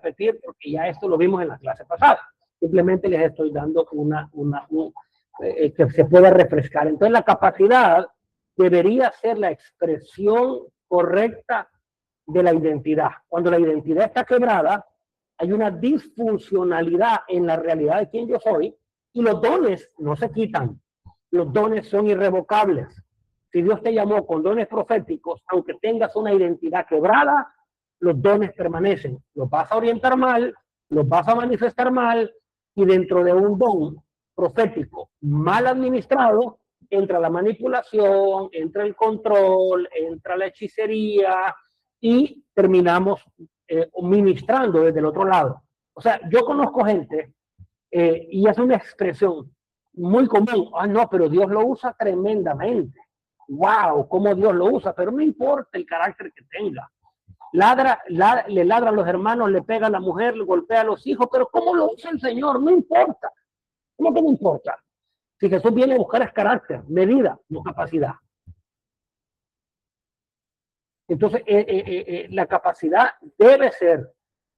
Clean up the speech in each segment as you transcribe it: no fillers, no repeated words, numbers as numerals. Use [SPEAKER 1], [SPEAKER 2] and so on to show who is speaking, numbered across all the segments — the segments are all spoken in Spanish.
[SPEAKER 1] repetir porque ya esto lo vimos en la clase pasada. Simplemente les estoy dando que se pueda refrescar. Entonces la capacidad debería ser la expresión correcta de la identidad. Cuando la identidad está quebrada, hay una disfuncionalidad en la realidad de quién yo soy y los dones no se quitan. Los dones son irrevocables. Si Dios te llamó con dones proféticos, aunque tengas una identidad quebrada, los dones permanecen. Los vas a orientar mal, los vas a manifestar mal, y dentro de un don profético mal administrado, entra la manipulación, entra el control, entra la hechicería y terminamos ministrando desde el otro lado. O sea, yo conozco gente y es una expresión muy común. Ah, no, pero Dios lo usa tremendamente. Wow, cómo Dios lo usa, pero no importa el carácter que tenga. Le ladra a los hermanos, le pega a la mujer, le golpea a los hijos, pero ¿cómo lo usa el Señor? No importa. ¿Cómo que no importa? Si Jesús viene a buscar es carácter, medida, no capacidad. Entonces, la capacidad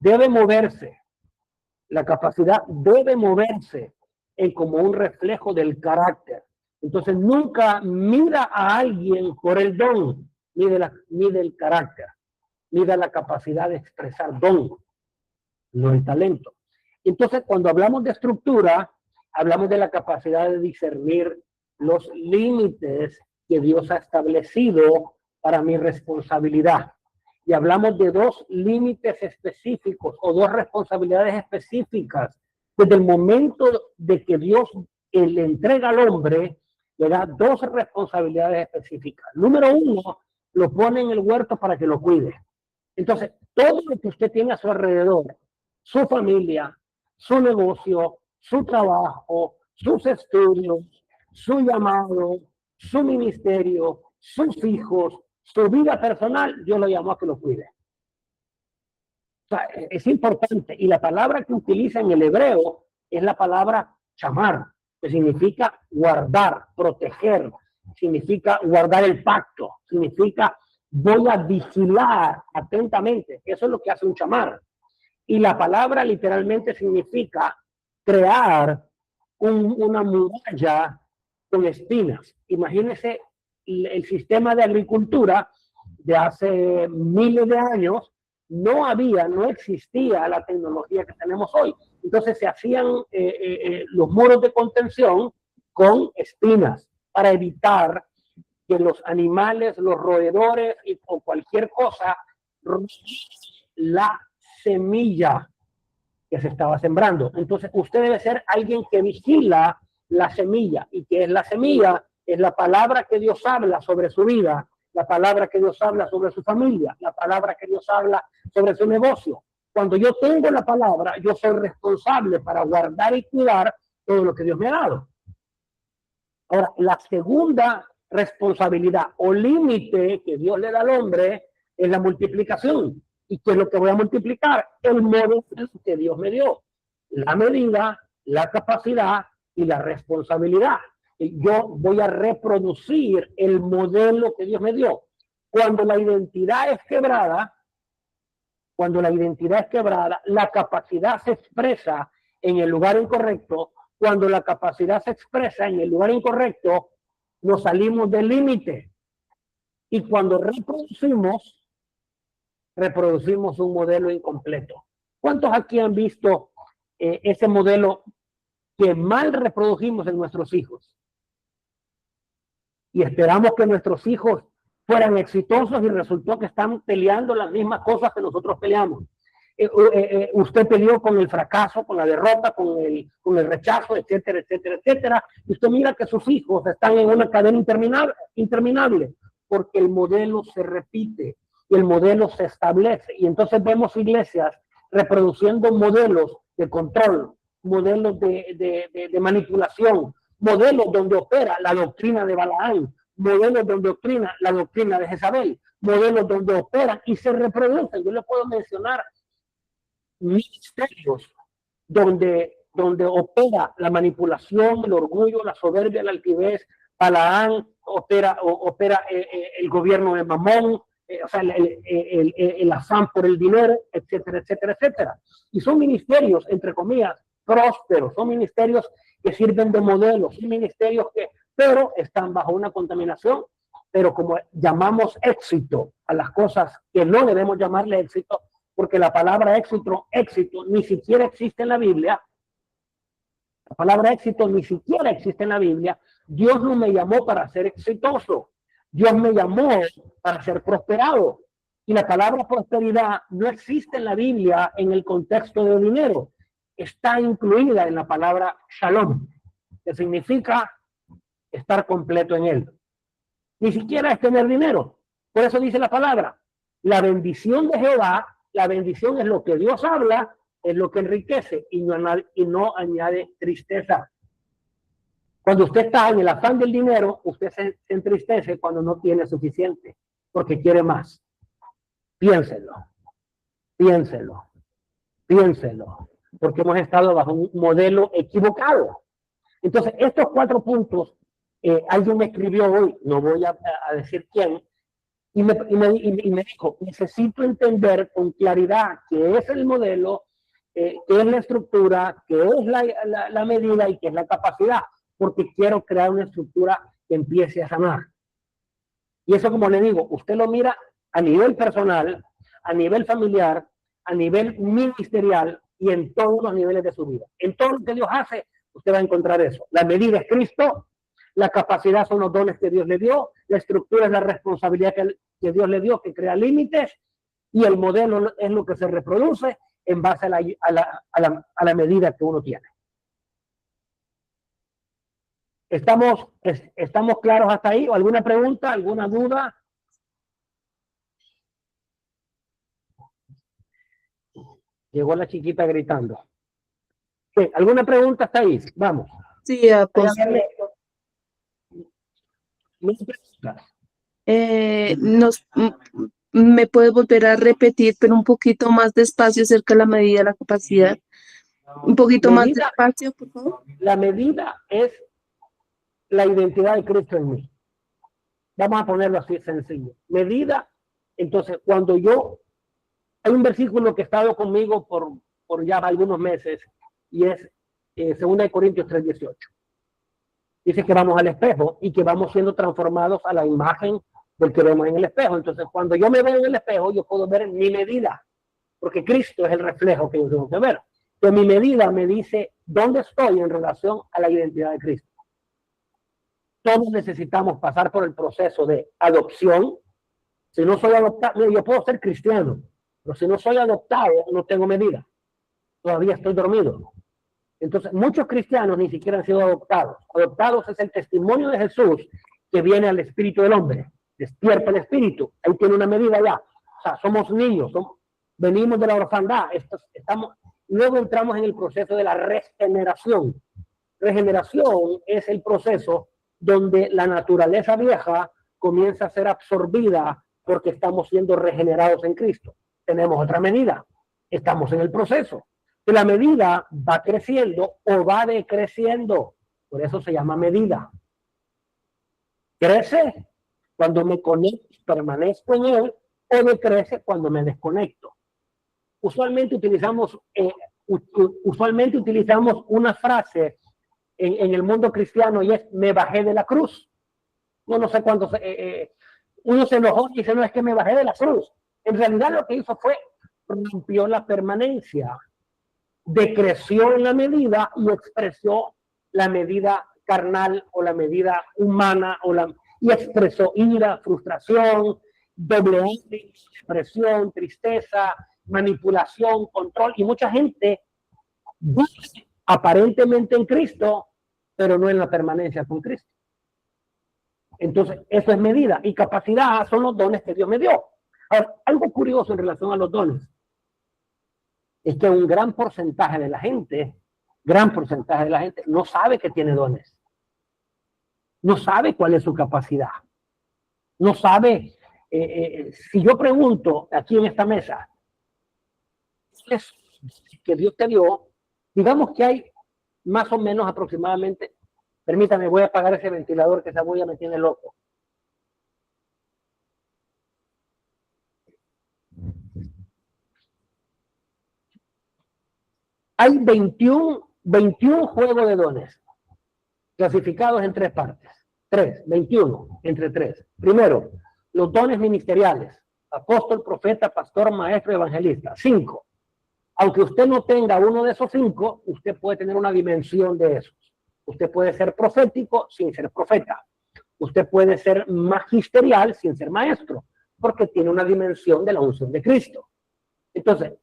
[SPEAKER 1] debe moverse. La capacidad debe moverse como un reflejo del carácter. Entonces, nunca mira a alguien por el don, ni del carácter, ni de la capacidad de expresar don, no el talento. Entonces, cuando hablamos de estructura, hablamos de la capacidad de discernir los límites que Dios ha establecido para mi responsabilidad. Y hablamos de dos límites específicos o dos responsabilidades específicas. Desde el momento de que Dios le entrega al hombre, le da dos responsabilidades específicas. Número uno, lo pone en el huerto para que lo cuide. Entonces, todo lo que usted tiene a su alrededor, su familia, su negocio, su trabajo, sus estudios, su llamado, su ministerio, sus hijos, su vida personal, Dios lo llamó a que lo cuide. O sea, es importante. Y la palabra que utiliza en el hebreo es la palabra chamar, que significa guardar, proteger, significa guardar el pacto, significa voy a vigilar atentamente. Eso es lo que hace un chamar. Y la palabra literalmente significa crear una muralla con espinas. Imagínense el sistema de agricultura de hace miles de años. No existía la tecnología que tenemos hoy. Entonces se hacían los muros de contención con espinas para evitar que los animales, los roedores o cualquier cosa la semilla que se estaba sembrando. Entonces usted debe ser alguien que vigila la semilla. ¿Y qué es la semilla? Es la palabra que Dios habla sobre su vida, la palabra que Dios habla sobre su familia, la palabra que Dios habla sobre su negocio. Cuando yo tengo la palabra, yo soy responsable para guardar y cuidar todo lo que Dios me ha dado. Ahora, la segunda responsabilidad o límite que Dios le da al hombre es la multiplicación. ¿Y qué es lo que voy a multiplicar? El modelo que Dios me dio. La medida, la capacidad y la responsabilidad. Yo voy a reproducir el modelo que Dios me dio. Cuando la identidad es quebrada, la capacidad se expresa en el lugar incorrecto. Cuando la capacidad se expresa en el lugar incorrecto, nos salimos del límite. Y cuando reproducimos un modelo incompleto. ¿Cuántos aquí han visto ese modelo que mal reprodujimos en nuestros hijos? Y esperamos que nuestros hijos fueran exitosos y resultó que están peleando las mismas cosas que nosotros peleamos. Usted peleó con el fracaso, con la derrota, con el rechazo, etcétera, etcétera, etcétera. Y usted mira que sus hijos están en una cadena interminable, porque el modelo se repite y el modelo se establece. Y entonces vemos iglesias reproduciendo modelos de control, modelos de manipulación, modelos donde opera la doctrina de Balaán, modelos donde opera la doctrina de Jezabel, modelos donde operan y se reproducen. Yo le puedo mencionar ministerios donde opera la manipulación, el orgullo, la soberbia, la altivez. Balaán opera el gobierno de Mamón, o sea, el afán por el dinero, etcétera, etcétera, etcétera. Y son ministerios, entre comillas, prósperos, son ministerios que sirven de modelo, son ministerios que, pero están bajo una contaminación, pero como llamamos éxito a las cosas que no debemos llamarle éxito, porque la palabra éxito ni siquiera existe en la Biblia. La palabra éxito ni siquiera existe en la Biblia. Dios no me llamó para ser exitoso. Dios me llamó para ser prosperado. Y la palabra prosperidad no existe en la Biblia en el contexto de dinero. Está incluida en la palabra shalom, que significa estar completo en él. Ni siquiera es tener dinero. Por eso dice la palabra, la bendición de Jehová, la bendición es lo que Dios habla, es lo que enriquece y no añade tristeza. Cuando usted está en el afán del dinero, usted se entristece cuando no tiene suficiente, porque quiere más. Piénselo, piénselo, piénselo, porque hemos estado bajo un modelo equivocado. Entonces, estos 4 puntos, alguien me escribió hoy, no voy a decir quién, y me dijo, necesito entender con claridad qué es el modelo, qué es la estructura, qué es la medida y qué es la capacidad, porque quiero crear una estructura que empiece a sanar. Y eso, como le digo, usted lo mira a nivel personal, a nivel familiar, a nivel ministerial y en todos los niveles de su vida. En todo lo que Dios hace, usted va a encontrar eso. La medida es Cristo, la capacidad son los dones que Dios le dio, la estructura es la responsabilidad que Dios le dio, que crea límites, y el modelo es lo que se reproduce en base a la medida que uno tiene. ¿Estamos claros hasta ahí? ¿Alguna pregunta? ¿Alguna duda? Llegó la chiquita gritando. ¿Sí? ¿Alguna pregunta hasta ahí? Vamos.
[SPEAKER 2] Sí, apóstol. ¿Me puedes volver a repetir, pero un poquito más despacio acerca de la medida de la capacidad? Un poquito más despacio, por favor.
[SPEAKER 1] La medida es la identidad de Cristo en mí. Vamos a ponerlo así sencillo. Medida, entonces, cuando hay un versículo que ha estado conmigo por ya algunos meses, y es 2 Corintios 3:18. Dice que vamos al espejo y que vamos siendo transformados a la imagen del que vemos en el espejo. Entonces, cuando yo me veo en el espejo, yo puedo ver mi medida, porque Cristo es el reflejo que yo tengo que ver. Que mi medida me dice dónde estoy en relación a la identidad de Cristo. Todos necesitamos pasar por el proceso de adopción. Si no soy adoptado, yo puedo ser cristiano, pero si no soy adoptado, no tengo medida. Todavía estoy dormido. Entonces, muchos cristianos ni siquiera han sido adoptados. Adoptados es el testimonio de Jesús que viene al espíritu del hombre. Despierta el espíritu. Ahí tiene una medida ya. O sea, somos niños, venimos de la orfandad. Luego entramos en el proceso de la regeneración. Regeneración es el proceso donde la naturaleza vieja comienza a ser absorbida porque estamos siendo regenerados en Cristo. Tenemos otra medida. Estamos en el proceso. La medida va creciendo o va decreciendo. Por eso se llama medida. Crece cuando me conecto, permanezco en él, o decrece cuando me desconecto. Usualmente utilizamos una frase en el mundo cristiano y es: me bajé de la cruz. No sé cuántos. Uno se enojó y dice: no, es que me bajé de la cruz. En realidad lo que hizo fue rompió la permanencia. Decreció en la medida y expresó la medida carnal o la medida humana y expresó ira, frustración, doble expresión, tristeza, manipulación, control, y mucha gente vive aparentemente en Cristo, pero no en la permanencia con Cristo. Entonces, eso es medida, y capacidad son los dones que Dios me dio. Ahora, algo curioso en relación a los dones es que un gran porcentaje de la gente no sabe que tiene dones. No sabe cuál es su capacidad. No sabe, si yo pregunto aquí en esta mesa, ¿qué es que Dios te dio? Digamos que hay más o menos aproximadamente, permítame, voy a apagar ese ventilador que esa bulla me tiene loco. Hay 21 juegos de dones clasificados en 3 partes. 21 entre 3. Primero, los dones ministeriales. Apóstol, profeta, pastor, maestro, evangelista. 5. Aunque usted no tenga uno de esos 5, usted puede tener una dimensión de esos. Usted puede ser profético sin ser profeta. Usted puede ser magisterial sin ser maestro, porque tiene una dimensión de la unción de Cristo. Entonces,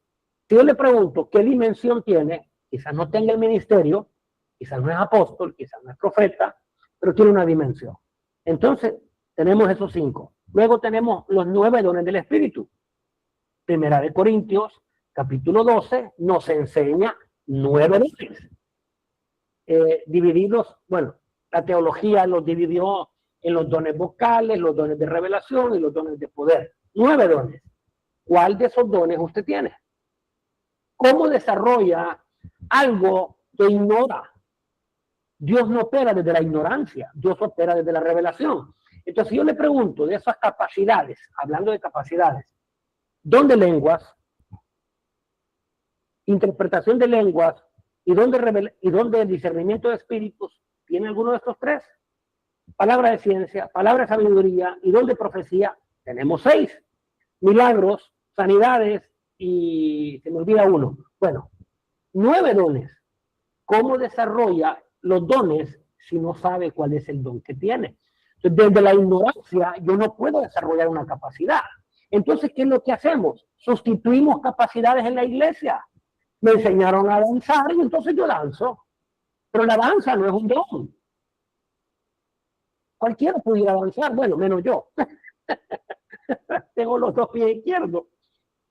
[SPEAKER 1] si yo le pregunto qué dimensión tiene, quizás no tenga el ministerio, quizás no es apóstol, quizás no es profeta, pero tiene una dimensión. Entonces, tenemos esos 5. Luego tenemos los 9 dones del Espíritu. Primera de Corintios, capítulo 12, nos enseña 9 dones. Divididos, bueno, la teología los dividió en los dones vocales, los dones de revelación y los dones de poder. 9 dones. ¿Cuál de esos dones usted tiene? ¿Cómo desarrolla algo que ignora? Dios no opera desde la ignorancia, Dios opera desde la revelación. Entonces, si yo le pregunto de esas capacidades, hablando de capacidades, don de lenguas, interpretación de lenguas y don de discernimiento de espíritus, ¿tiene alguno de estos 3? Palabra de ciencia, palabra de sabiduría y don de profecía, tenemos 6. Milagros, sanidades y se me olvida uno. Bueno, 9 dones. ¿Cómo desarrolla los dones si no sabe cuál es el don que tiene? Entonces, desde la ignorancia yo no puedo desarrollar una capacidad. Entonces, ¿qué es lo que hacemos? Sustituimos capacidades en la iglesia. Me enseñaron a danzar y entonces yo danzo. Pero la danza no es un don. Cualquiera pudiera danzar, bueno, menos yo. Tengo los 2 pies izquierdos.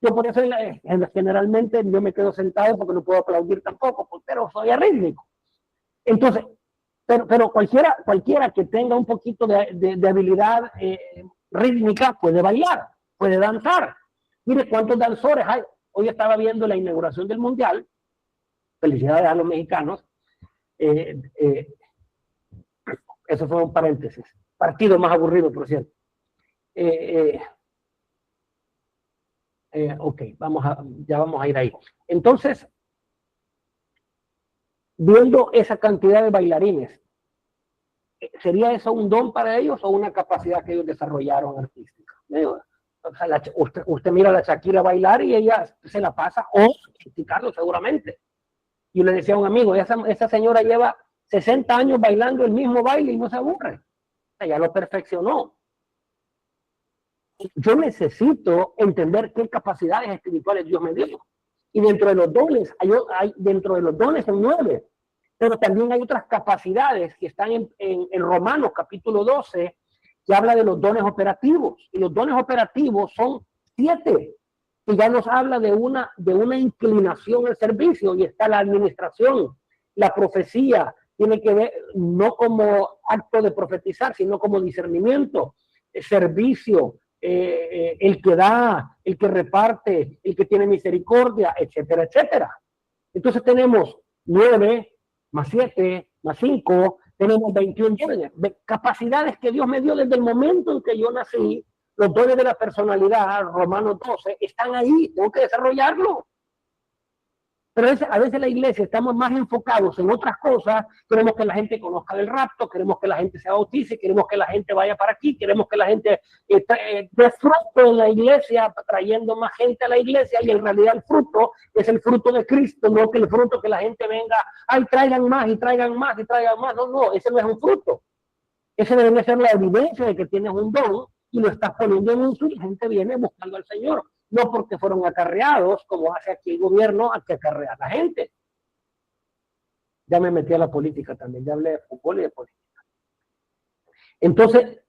[SPEAKER 1] Yo por eso generalmente yo me quedo sentado porque no puedo aplaudir tampoco, pero soy arrítmico. Entonces, pero cualquiera que tenga un poquito de habilidad rítmica puede bailar, puede danzar. Mire cuántos danzores hay. Hoy estaba viendo la inauguración del Mundial. Felicidades a los mexicanos. Eso fue un paréntesis. Partido más aburrido, por cierto. Ok, ya vamos a ir ahí. Entonces, viendo esa cantidad de bailarines, ¿sería eso un don para ellos o una capacidad que ellos desarrollaron artística? O sea, usted mira a la Shakira bailar y ella se la pasa, o criticarlo seguramente. Yo le decía a un amigo, esa señora lleva 60 años bailando el mismo baile y no se aburre. Ella lo perfeccionó. Yo necesito entender qué capacidades espirituales Dios me dio. Y dentro de los dones, dentro de los dones son 9. Pero también hay otras capacidades que están en Romanos capítulo 12, que habla de los dones operativos. Y los dones operativos son 7. Y ya nos habla de una inclinación al servicio. Y está la administración, la profecía. Tiene que ver no como acto de profetizar, sino como discernimiento, servicio, el que da, el que reparte, el que tiene misericordia, etcétera, etcétera. Entonces tenemos 9 más 7 más 5, tenemos 21 dones, capacidades que Dios me dio desde el momento en que yo nací. Los dones de la personalidad, Romanos 12, están ahí, tengo que desarrollarlo. Pero a veces la iglesia estamos más enfocados en otras cosas. Queremos que la gente conozca del rapto, queremos que la gente se bautice, queremos que la gente vaya para aquí, queremos que la gente dé fruto en la iglesia, trayendo más gente a la iglesia, y en realidad el fruto es el fruto de Cristo, no que el fruto que la gente venga, ay, traigan más y traigan más y traigan más. No, ese no es un fruto. Ese debe ser la evidencia de que tienes un don y lo estás poniendo en uso y la gente viene buscando al Señor. No porque fueron acarreados, como hace aquí el gobierno, a que acarrea a la gente. Ya me metí a la política también, ya hablé de fútbol y de política. Entonces,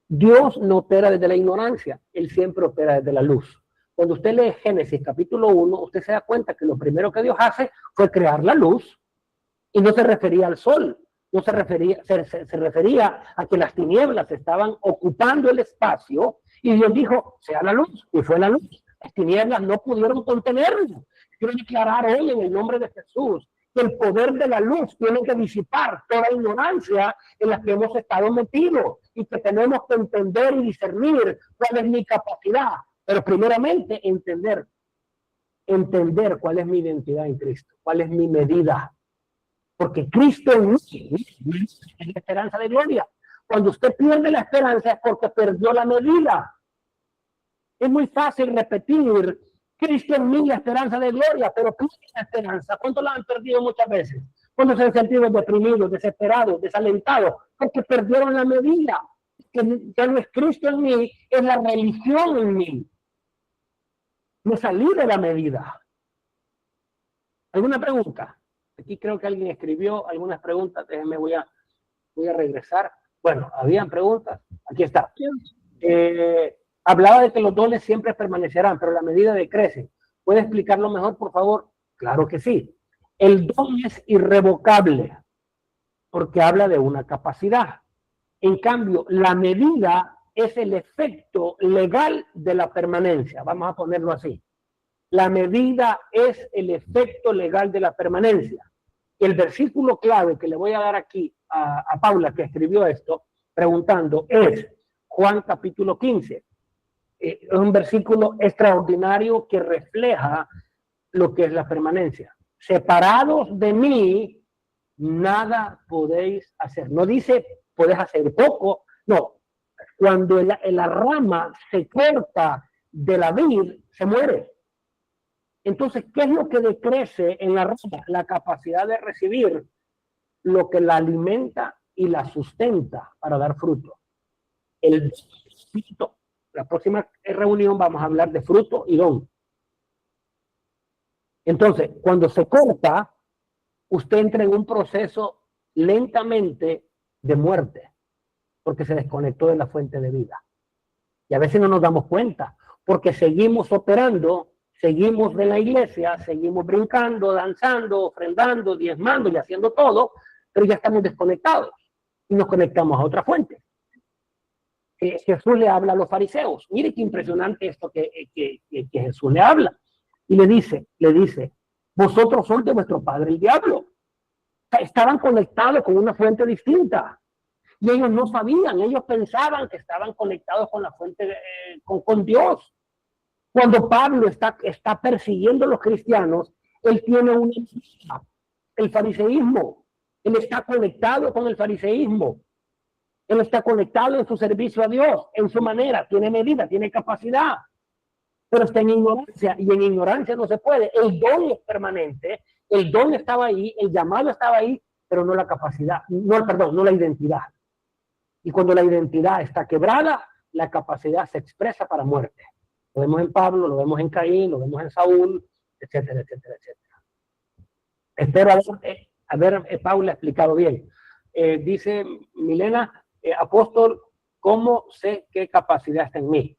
[SPEAKER 1] Dios no opera desde la ignorancia, Él siempre opera desde la luz. Cuando usted lee Génesis capítulo 1, usted se da cuenta que lo primero que Dios hace fue crear la luz, y no se refería al sol, no se refería a que las tinieblas estaban ocupando el espacio, y Dios dijo, sea la luz, y fue la luz. Las tinieblas no pudieron contenerlo. Quiero declarar hoy en el nombre de Jesús que el poder de la luz tiene que disipar toda ignorancia en la que hemos estado metidos, y que tenemos que entender y discernir cuál es mi capacidad, pero primeramente entender entender cuál es mi identidad en Cristo, cuál es mi medida. Porque Cristo en mí es la esperanza de gloria. Cuando usted pierde la esperanza es porque perdió la medida. Es muy fácil repetir, Cristo en mí, la esperanza de gloria, pero pierde la esperanza. ¿Cuánto la han perdido muchas veces? Cuando se han sentido deprimidos, desesperados, desalentados, porque perdieron la medida. Que ya no es Cristo en mí, es la religión en mí. Me salí de la medida. ¿Alguna pregunta? Aquí creo que alguien escribió algunas preguntas. Déjenme, voy a regresar. Bueno, habían preguntas. Aquí está. Hablaba de que los dones siempre permanecerán, pero la medida decrece. ¿Puede explicarlo mejor, por favor? Claro que sí. El don es irrevocable porque habla de una capacidad. En cambio, la medida es el efecto legal de la permanencia. Vamos a ponerlo así. La medida es el efecto legal de la permanencia. El versículo clave que le voy a dar aquí a Paula, que escribió esto, preguntando, es Juan capítulo 15. Es un versículo extraordinario que refleja lo que es la permanencia. Separados de mí, nada podéis hacer. No dice, podés hacer poco. No, cuando la rama se corta de la vid, se muere. Entonces, ¿qué es lo que decrece en la rama? La capacidad de recibir lo que la alimenta y la sustenta para dar fruto. El fruto. La próxima reunión vamos a hablar de fruto y don. Entonces, cuando se corta, usted entra en un proceso lentamente de muerte, porque se desconectó de la fuente de vida. Y a veces no nos damos cuenta, porque seguimos operando, seguimos en la iglesia, seguimos brincando, danzando, ofrendando, diezmando y haciendo todo, pero ya estamos desconectados y nos conectamos a otra fuente. Jesús le habla a los fariseos. Mire qué impresionante esto que Jesús le habla. Y le dice, vosotros sois de vuestro padre el diablo. Estaban conectados con una fuente distinta. Y ellos no sabían, ellos pensaban que estaban conectados con la fuente, con Dios. Cuando Pablo está persiguiendo a los cristianos, él tiene el fariseísmo. Él está conectado con el fariseísmo. Él está conectado en su servicio a Dios, en su manera, tiene medida, tiene capacidad, pero está en ignorancia, y en ignorancia no se puede. El don es permanente, el don estaba ahí, el llamado estaba ahí, pero no la capacidad, no la identidad. Y cuando la identidad está quebrada, la capacidad se expresa para muerte. Lo vemos en Pablo, lo vemos en Caín, lo vemos en Saúl, etcétera, etcétera, etcétera. Espero haber Paula explicado bien. Dice Milena, apóstol, ¿cómo sé qué capacidad está en mí?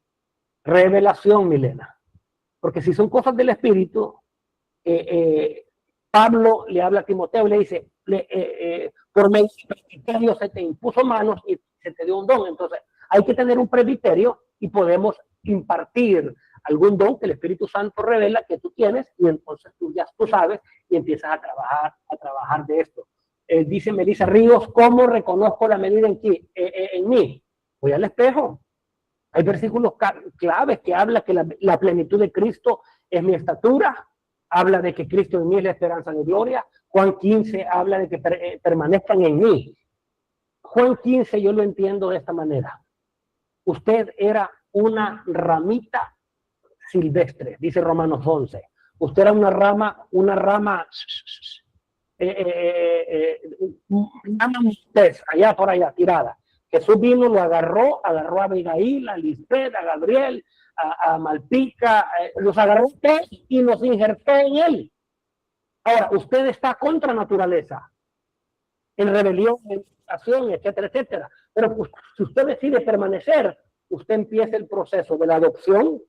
[SPEAKER 1] Revelación, Milena. Porque si son cosas del Espíritu, Pablo le habla a Timoteo y le dice, por medio del presbiterio se te impuso manos y se te dio un don. Entonces, hay que tener un presbiterio y podemos impartir algún don que el Espíritu Santo revela que tú tienes, y entonces tú sabes y empiezas a trabajar de esto. Dice Melissa Ríos, ¿cómo reconozco la medida en mí? Voy al espejo. Hay versículos claves que habla que la plenitud de Cristo es mi estatura. Habla de que Cristo en mí es la esperanza de gloria. Juan 15 habla de que permanezcan en mí. Juan 15 yo lo entiendo de esta manera. Usted era una ramita silvestre, dice Romanos 11. Usted era una rama allá por allá tirada. Jesús vino, lo agarró a Abigail, a Lisbeth, a Gabriel, a Malpica, los agarró y nos injertó en él. Ahora, usted está contra naturaleza, en rebelión, en acción, etcétera, etcétera. Pero pues, si usted decide permanecer, usted empieza el proceso de la adopción,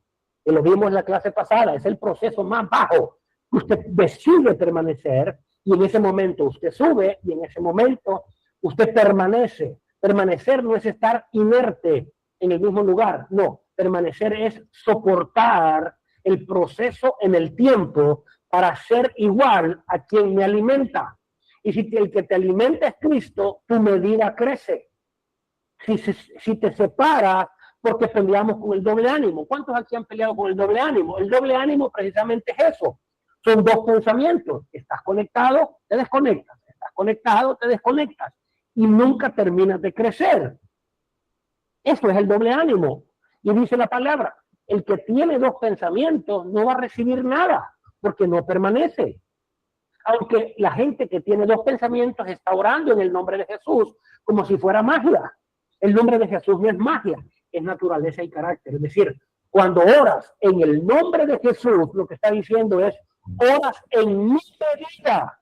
[SPEAKER 1] que lo vimos en la clase pasada, es el proceso más bajo. Usted decide permanecer, y en ese momento usted sube, y en ese momento usted permanece. Permanecer no es estar inerte en el mismo lugar, no. Permanecer es soportar el proceso en el tiempo para ser igual a quien me alimenta. Y si el que te alimenta es Cristo, tu medida crece. Si te separas, porque peleamos con el doble ánimo. ¿Cuántos aquí han peleado con el doble ánimo? El doble ánimo precisamente es eso. Son dos pensamientos. Estás conectado, te desconectas. Estás conectado, te desconectas. Y nunca terminas de crecer. Eso es el doble ánimo. Y dice la palabra, el que tiene dos pensamientos no va a recibir nada, porque no permanece. Aunque la gente que tiene dos pensamientos está orando en el nombre de Jesús, como si fuera magia. El nombre de Jesús no es magia, es naturaleza y carácter. Es decir, cuando oras en el nombre de Jesús, lo que está diciendo es, oras en mi medida.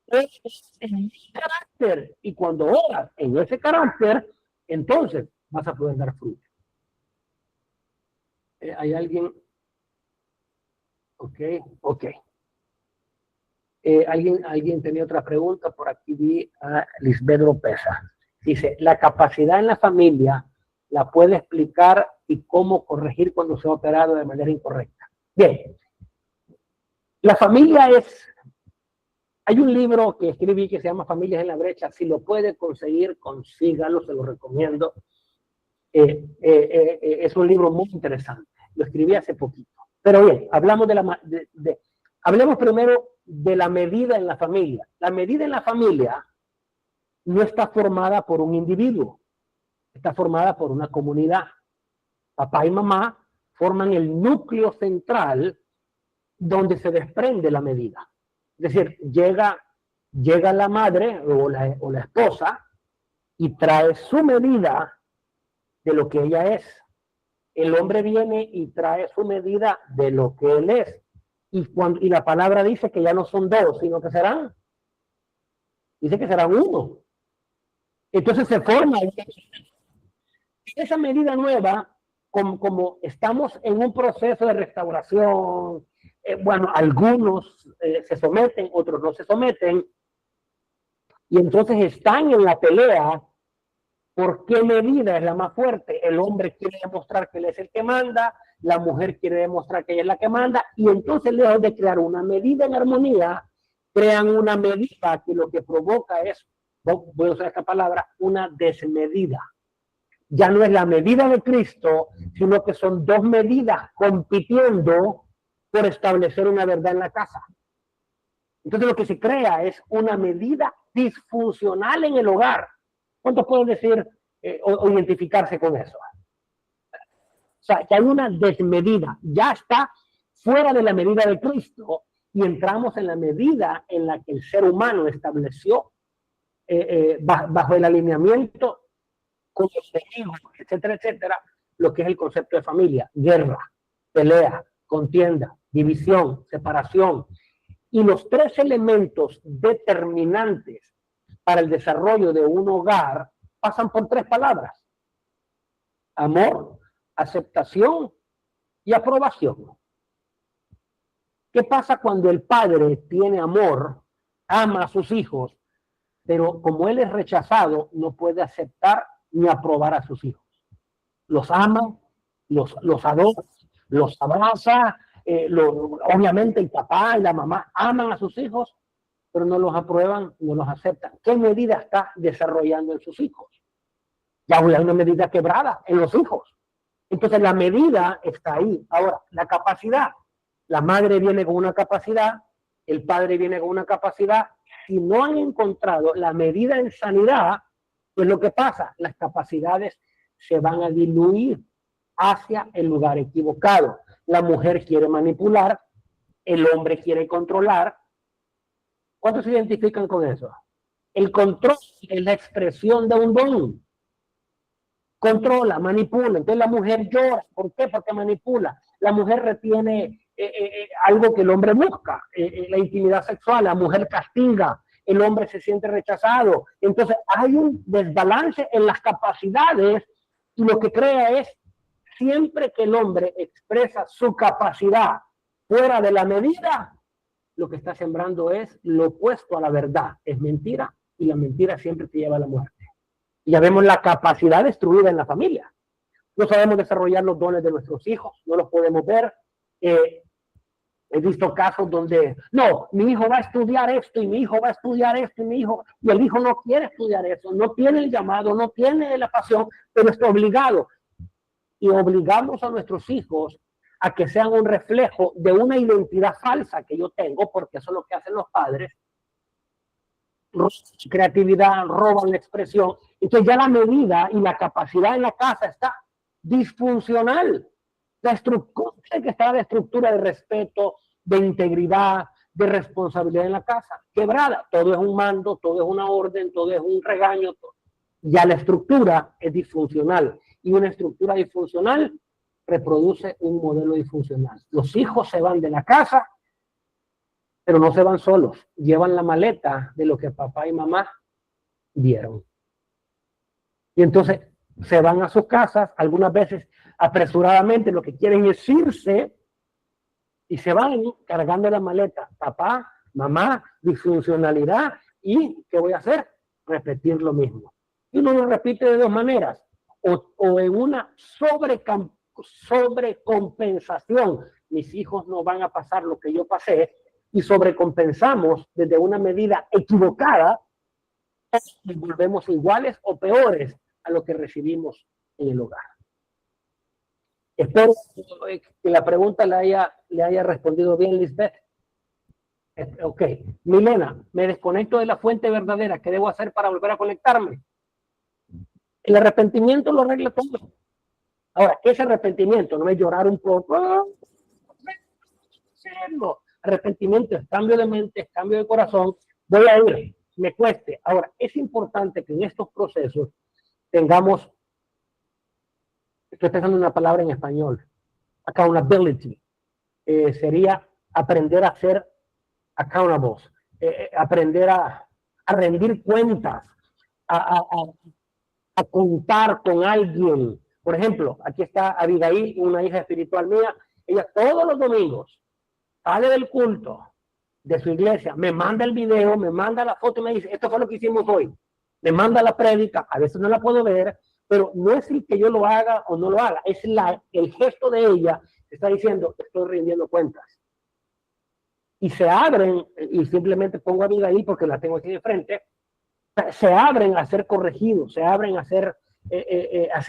[SPEAKER 1] Es en mi carácter. Y cuando oras en ese carácter, entonces vas a poder dar fruto. ¿Hay alguien? Ok. ¿Alguien tenía otra pregunta? Por aquí vi a Lisbeth Lopeza. Dice, la capacidad en la familia la puede explicar y cómo corregir cuando se ha operado de manera incorrecta. Bien, la familia es... Hay un libro que escribí que se llama Familias en la Brecha. Si lo puede conseguir, consígalo, se lo recomiendo. Es un libro muy interesante. Lo escribí hace poquito. Pero bien, hablamos hablemos primero de la medida en la familia. La medida en la familia no está formada por un individuo, está formada por una comunidad. Papá y mamá forman el núcleo central donde se desprende la medida. Es decir, llega la madre o la esposa y trae su medida de lo que ella es. El hombre viene y trae su medida de lo que él es. Y la palabra dice que ya no son dos, sino que dice que serán uno. Entonces se forma esa medida nueva, como estamos en un proceso de restauración, bueno, algunos se someten, otros no se someten, y entonces están en la pelea. ¿Por qué medida es la más fuerte? El hombre quiere demostrar que él es el que manda, la mujer quiere demostrar que ella es la que manda, y entonces lejos de crear una medida en armonía, crean una medida que lo que provoca es, voy a usar esta palabra, una desmedida. Ya no es la medida de Cristo, sino que son dos medidas compitiendo por establecer una verdad en la casa. Entonces lo que se crea es una medida disfuncional en el hogar. ¿Cuántos pueden decir o identificarse con eso? O sea, que hay una desmedida, ya está fuera de la medida de Cristo y entramos en la medida en la que el ser humano estableció bajo el alineamiento con los enemigos, etcétera, etcétera, lo que es el concepto de familia: guerra, pelea, contienda, división, separación. Y los tres elementos determinantes para el desarrollo de un hogar pasan por tres palabras: amor, aceptación y aprobación. ¿Qué pasa cuando el padre tiene amor, ama a sus hijos, pero como él es rechazado, no puede aceptar ni aprobar a sus hijos? Los ama, los adora, los abraza, obviamente el papá y la mamá aman a sus hijos, pero no los aprueban, no los aceptan. ¿Qué medida está desarrollando en sus hijos? Ya hay una medida quebrada en los hijos. Entonces la medida está ahí. Ahora, la capacidad. La madre viene con una capacidad, el padre viene con una capacidad. Si no han encontrado la medida en sanidad, pues lo que pasa, las capacidades se van a diluir hacia el lugar equivocado. La mujer quiere manipular, el hombre quiere controlar. ¿Cuántos se identifican con eso? El control es la expresión de un don. Controla, manipula. Entonces la mujer llora. ¿Por qué? Porque manipula. La mujer retiene algo que el hombre busca, la intimidad sexual. La mujer castiga. El hombre se siente rechazado. Entonces hay un desbalance en las capacidades y lo que crea es, siempre que el hombre expresa su capacidad fuera de la medida, lo que está sembrando es lo opuesto a la verdad. Es mentira y la mentira siempre te lleva a la muerte. Y ya vemos la capacidad destruida en la familia. No sabemos desarrollar los dones de nuestros hijos, no los podemos ver. He visto casos donde, no, mi hijo va a estudiar esto y mi hijo va a estudiar esto y el hijo no quiere estudiar eso, no tiene el llamado, no tiene la pasión, pero está obligado. Y obligamos a nuestros hijos a que sean un reflejo de una identidad falsa que yo tengo, porque eso es lo que hacen los padres. Creatividad, roban la expresión. Entonces ya la medida y la capacidad en la casa está disfuncional. La estructura que está de estructura de respeto, de integridad, de responsabilidad en la casa, quebrada. Todo es un mando, todo es una orden, todo es un regaño. Ya la estructura es disfuncional. Y una estructura disfuncional reproduce un modelo disfuncional. Los hijos se van de la casa, pero no se van solos. Llevan la maleta de lo que papá y mamá dieron. Y entonces se van a sus casas, algunas veces apresuradamente, lo que quieren es irse y se van cargando la maleta. Papá, mamá, disfuncionalidad. ¿Y qué voy a hacer? Repetir lo mismo. Y uno lo repite de dos maneras. O en una sobrecompensación. Mis hijos no van a pasar lo que yo pasé, y sobrecompensamos desde una medida equivocada y volvemos iguales o peores a lo que recibimos en el hogar. Espero que la pregunta le haya respondido bien, Lisbeth. Ok. Milena, me desconecto de la fuente verdadera. ¿Qué debo hacer para volver a conectarme? El arrepentimiento lo arregla todo. Ahora, ¿qué es arrepentimiento? No es llorar un poco. Arrepentimiento es cambio de mente, es cambio de corazón. Voy a ir, me cueste. Ahora, es importante que en estos procesos tengamos, estoy pensando en una palabra en español, accountability. Sería aprender a ser accountables, aprender a rendir cuentas, a contar con alguien. Por ejemplo, aquí está Abigail, una hija espiritual mía. Ella todos los domingos sale del culto de su iglesia, me manda el video, me manda la foto y me dice, esto fue lo que hicimos hoy. Me manda la prédica, a veces no la puedo ver, pero no es el que yo lo haga o no lo haga, es el gesto de ella que está diciendo, estoy rindiendo cuentas. Y se abren, y simplemente pongo a Abigail porque la tengo aquí de frente, se abren a ser corregidos, se abren a ser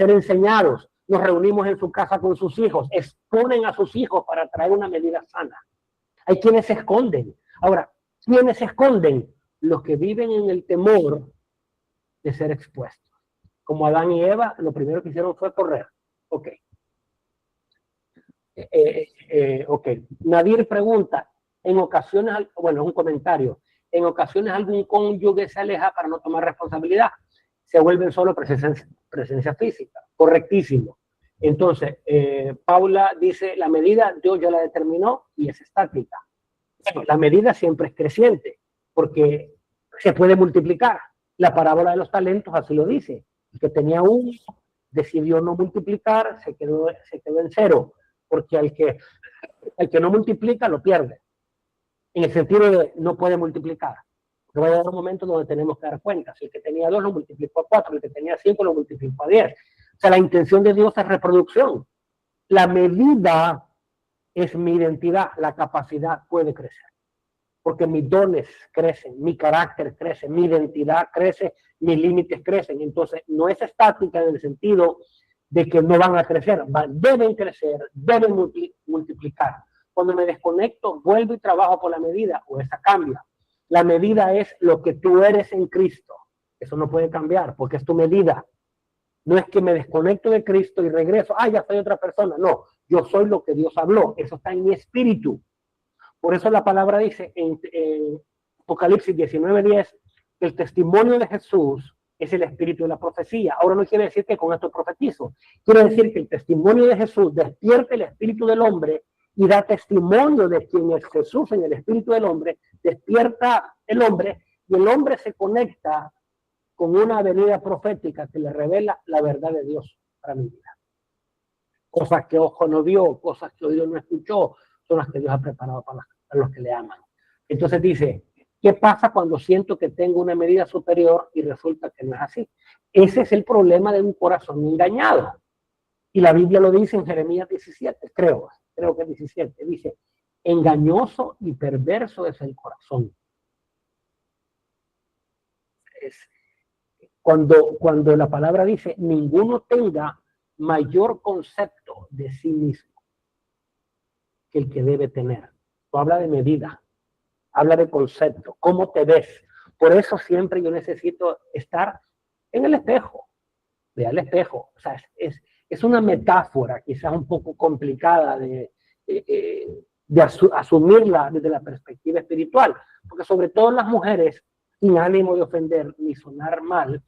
[SPEAKER 1] enseñados. Nos reunimos en su casa con sus hijos, exponen a sus hijos para traer una medida sana. Hay quienes se esconden. Ahora, ¿quiénes se esconden? Los que viven en el temor de ser expuestos. Como Adán y Eva, lo primero que hicieron fue correr. Ok. Ok. Nadir pregunta, en ocasiones, bueno, es un comentario, en ocasiones algún cónyuge se aleja para no tomar responsabilidad. Se vuelven solo presencia física. Correctísimo. Entonces, Paula dice, la medida Dios ya la determinó y es estática. Bueno, la medida siempre es creciente porque se puede multiplicar. La parábola de los talentos así lo dice. El que tenía uno decidió no multiplicar, se quedó en cero, porque el que no multiplica lo pierde. En el sentido de no puede multiplicar. Pero va a llegar un momento donde tenemos que dar cuenta. Si el que tenía 2 lo multiplicó a 4, el que tenía 5 lo multiplicó a 10. O sea, la intención de Dios es reproducción. La medida es mi identidad, la capacidad puede crecer. Porque mis dones crecen, mi carácter crece, mi identidad crece, mis límites crecen. Entonces, no es estática en el sentido de que no van a crecer, deben crecer, deben multiplicar. Cuando me desconecto, vuelvo y trabajo por la medida, o esa cambia. La medida es lo que tú eres en Cristo. Eso no puede cambiar, porque es tu medida. No es que me desconecto de Cristo y regreso, ya soy otra persona. No, yo soy lo que Dios habló. Eso está en mi espíritu. Por eso la palabra dice en Apocalipsis 19:10 que el testimonio de Jesús es el espíritu de la profecía. Ahora no quiere decir que con esto profetizo. Quiere decir que el testimonio de Jesús despierta el espíritu del hombre y da testimonio de quién es Jesús en el espíritu del hombre, despierta el hombre y el hombre se conecta con una venida profética que le revela la verdad de Dios para mi vida. Cosas que ojo no vio, cosas que oído no escuchó, son las que Dios ha preparado para los que le aman. Entonces dice, ¿qué pasa cuando siento que tengo una medida superior y resulta que no es así? Ese es el problema de un corazón engañado. Y la Biblia lo dice en Jeremías 17, creo que 17, dice, engañoso y perverso es el corazón. Cuando la palabra dice, ninguno tenga mayor concepto de sí mismo que el que debe tener. No habla de medida, habla de concepto, cómo te ves. Por eso siempre yo necesito estar en el espejo, ve al espejo. O sea, es una metáfora quizás un poco complicada de asumirla desde la perspectiva espiritual, porque sobre todo las mujeres, sin ánimo de ofender ni sonar mal,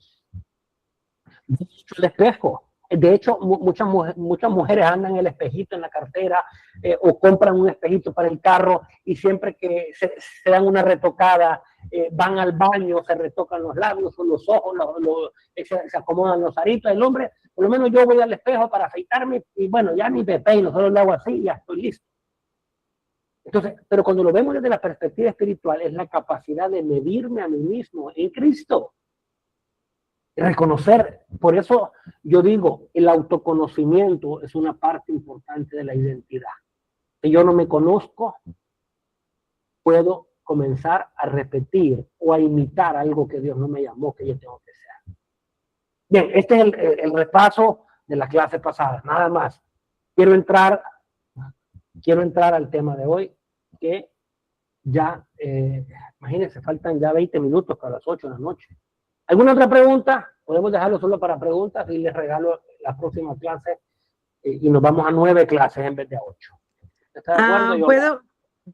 [SPEAKER 1] el espejo. De hecho, muchas mujeres andan el espejito en la cartera o compran un espejito para el carro y siempre que se dan una retocada, van al baño, se retocan los labios o los ojos, se acomodan los aritos. El hombre, por lo menos yo voy al espejo para afeitarme y bueno, ya ni me peino, solo lo hago así y ya estoy listo. Entonces, pero cuando lo vemos desde la perspectiva espiritual, es la capacidad de medirme a mí mismo en Cristo. Reconocer, por eso yo digo, el autoconocimiento es una parte importante de la identidad. Si yo no me conozco, puedo comenzar a repetir o a imitar algo que Dios no me llamó que yo tengo que ser. Bien, este es el repaso de la clase pasada, nada más. Quiero entrar al tema de hoy, que ya, imagínense, faltan ya 20 minutos para las 8 de la noche. ¿Alguna otra pregunta? Podemos dejarlo solo para preguntas y les regalo la próxima clase y nos vamos a 9 clases en vez de a 8. ¿Estás de acuerdo?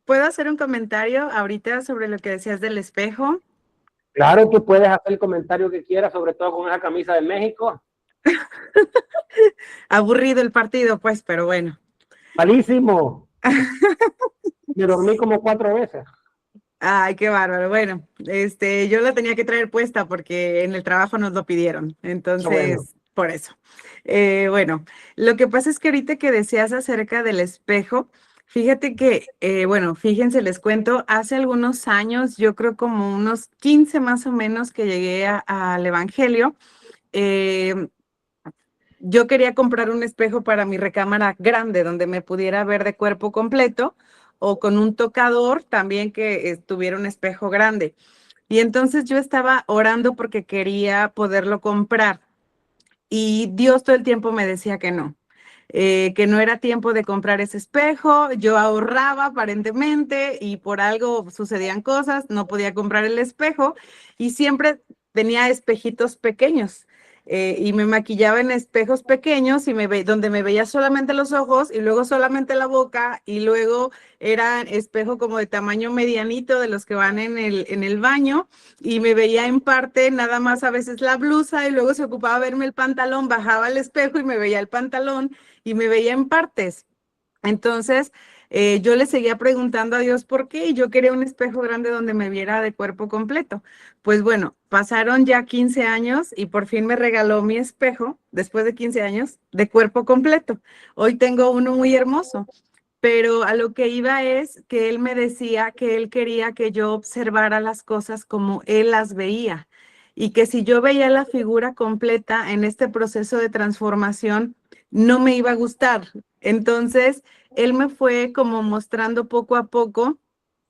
[SPEAKER 3] ¿Puedo hacer un comentario ahorita sobre lo que decías del espejo?
[SPEAKER 1] Claro, tú puedes hacer el comentario que quieras, sobre todo con esa camisa de México.
[SPEAKER 3] Aburrido el partido, pues, pero bueno.
[SPEAKER 1] Malísimo. Me dormí como 4 veces.
[SPEAKER 3] Ay, qué bárbaro. Bueno, yo la tenía que traer puesta porque en el trabajo nos lo pidieron. Entonces,
[SPEAKER 1] Bueno.
[SPEAKER 3] por eso. Bueno, lo que pasa es que ahorita que decías acerca del espejo, fíjate que, bueno, fíjense, les cuento, hace algunos años, yo creo como unos 15 más o menos que llegué al Evangelio, yo quería comprar un espejo para mi recámara grande donde me pudiera ver de cuerpo completo o con un tocador también que tuviera un espejo grande. Y entonces yo estaba orando porque quería poderlo comprar y Dios todo el tiempo me decía que no era tiempo de comprar ese espejo. Yo ahorraba aparentemente y por algo sucedían cosas, no podía comprar el espejo y siempre tenía espejitos pequeños. Y me maquillaba en espejos pequeños y donde me veía solamente los ojos y luego solamente la boca y luego era espejo como de tamaño medianito de los que van en el baño y me veía en parte nada más a veces la blusa y luego se ocupaba verme el pantalón, bajaba el espejo y me veía el pantalón y me veía en partes. Entonces, yo le seguía preguntando a Dios por qué y yo quería un espejo grande donde me viera de cuerpo completo. Pues bueno, pasaron ya 15 años y por fin me regaló mi espejo, después de 15 años, de cuerpo completo. Hoy tengo uno muy hermoso, pero a lo que iba es que él me decía que él quería que yo observara las cosas como él las veía y que si yo veía la figura completa en este proceso de transformación, no me iba a gustar. Entonces, él me fue como mostrando poco a poco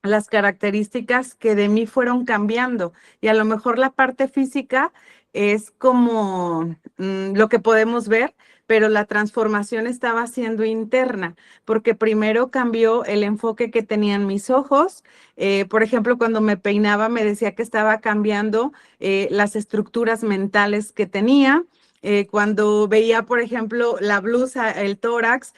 [SPEAKER 3] las características que de mí fueron cambiando y a lo mejor la parte física es como lo que podemos ver, pero la transformación estaba siendo interna, porque primero cambió el enfoque que tenían mis ojos. Por ejemplo, cuando me peinaba me decía que estaba cambiando las estructuras mentales que tenía. Cuando veía, por ejemplo, la blusa, el tórax,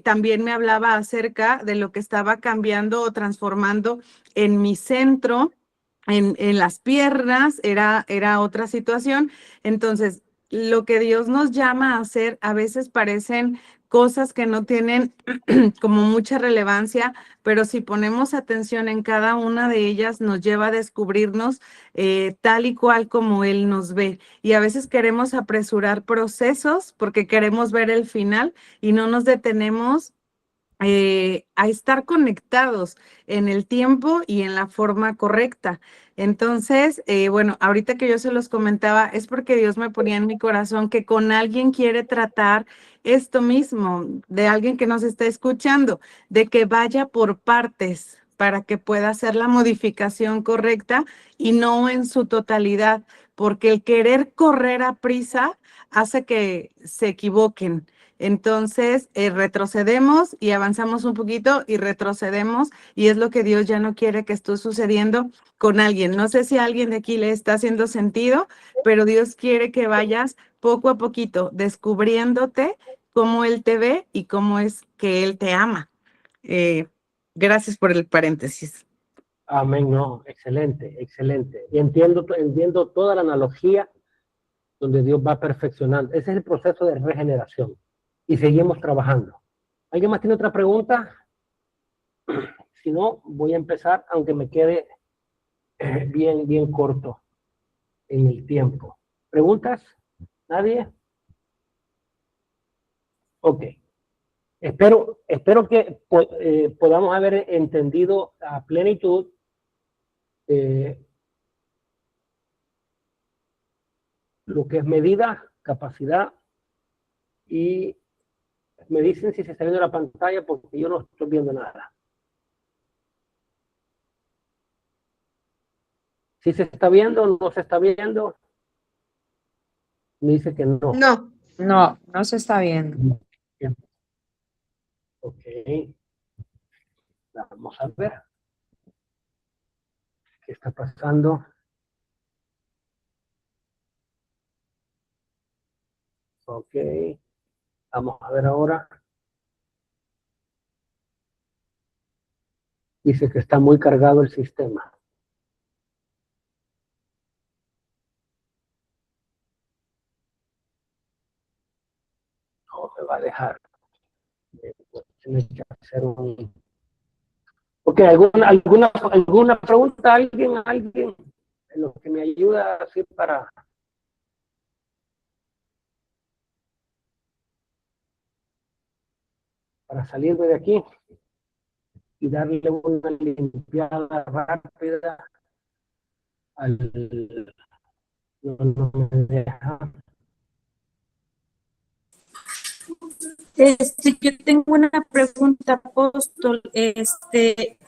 [SPEAKER 3] también me hablaba acerca de lo que estaba cambiando o transformando en mi centro, en las piernas, era otra situación. Entonces, lo que Dios nos llama a hacer a veces parecen cosas que no tienen como mucha relevancia, pero si ponemos atención en cada una de ellas, nos lleva a descubrirnos tal y cual como Él nos ve. Y a veces queremos apresurar procesos porque queremos ver el final y no nos detenemos a estar conectados en el tiempo y en la forma correcta. Entonces, bueno, ahorita que yo se los comentaba, es porque Dios me ponía en mi corazón que con alguien quiere tratar esto mismo, de alguien que nos está escuchando, de que vaya por partes para que pueda hacer la modificación correcta y no en su totalidad, porque el querer correr a prisa hace que se equivoquen. Entonces, retrocedemos y avanzamos un poquito y retrocedemos y es lo que Dios ya no quiere que esté sucediendo con alguien. No sé si a alguien de aquí le está haciendo sentido, pero Dios quiere que vayas poco a poquito descubriéndote cómo Él te ve y cómo es que Él te ama. Gracias por el paréntesis.
[SPEAKER 1] Amén, no, excelente, excelente. Y entiendo toda la analogía donde Dios va perfeccionando. Ese es el proceso de regeneración. Y seguimos trabajando. ¿Alguien más tiene otra pregunta? Si no, voy a empezar, aunque me quede bien corto en el tiempo. ¿Preguntas? ¿Nadie? Ok. Espero que podamos haber entendido a plenitud lo que es medida, capacidad, y me dicen si se está viendo la pantalla porque yo no estoy viendo nada. Si se está viendo o no se está viendo, me dice que no.
[SPEAKER 4] No, no, no se está viendo.
[SPEAKER 1] Ok. Vamos a ver qué está pasando. Ok. Vamos a ver ahora. Dice que está muy cargado el sistema. No me va a dejar. Tiene que hacer un... Ok, ¿alguna pregunta? ¿Alguien en lo que me ayuda así para salirme de aquí y darle una limpiada rápida al... No me deja.
[SPEAKER 5] Yo tengo una pregunta, apóstol, ¿de